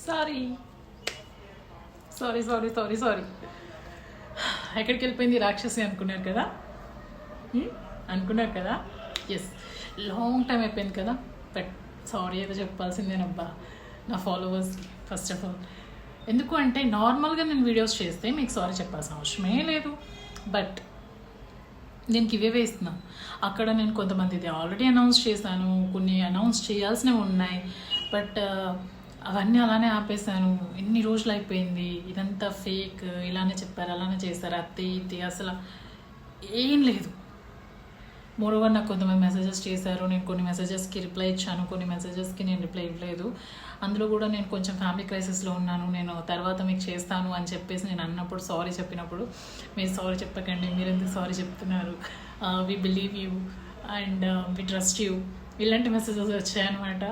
Sorry sorry sorry sorry sorry. ఎక్కడికి వెళ్ళిపోయింది రాక్షసి అనుకున్నారు కదా, అనుకున్నారు కదా. ఎస్, లాంగ్ టైం అయిపోయింది కదా. బట్ సారీ అయితే చెప్పాల్సిందేనబ్బా నా ఫాలోవర్స్కి. ఫస్ట్ ఆఫ్ ఆల్ ఎందుకు అంటే నార్మల్గా నేను వీడియోస్ చేస్తే మీకు సారీ చెప్పాల్సిన అవసరమే లేదు. బట్ దీనికి ఇవే వేస్తున్నాను. అక్కడ నేను కొంతమందిది ఆల్రెడీ అనౌన్స్ చేశాను, కొన్ని అనౌన్స్ చేయాల్సినవి ఉన్నాయి. బట్ అవన్నీ అలానే ఆపేశాను. ఎన్ని రోజులు అయిపోయింది, ఇదంతా ఫేక్, ఇలానే చెప్పారు, అలానే చేస్తారు, అత్తే ఇది అసలు ఏం లేదు. మోరోవర్ నాకు కొంతమంది మెసేజెస్ చేశారు, నేను కొన్ని మెసేజెస్కి రిప్లై ఇచ్చాను, కొన్ని మెసేజెస్కి నేను రిప్లై ఇవ్వలేదు. అందులో కూడా నేను కొంచెం ఫ్యామిలీ క్రైసిస్లో ఉన్నాను, నేను తర్వాత మీకు చేస్తాను అని చెప్పేసి నేను అన్నప్పుడు, సారీ చెప్పినప్పుడు మీరు సారీ చెప్పకండి, మీరు ఎందుకు సారీ చెప్తున్నారు, we believe you and we trust you, ఇలాంటి మెసేజెస్ వచ్చాయన్నమాట.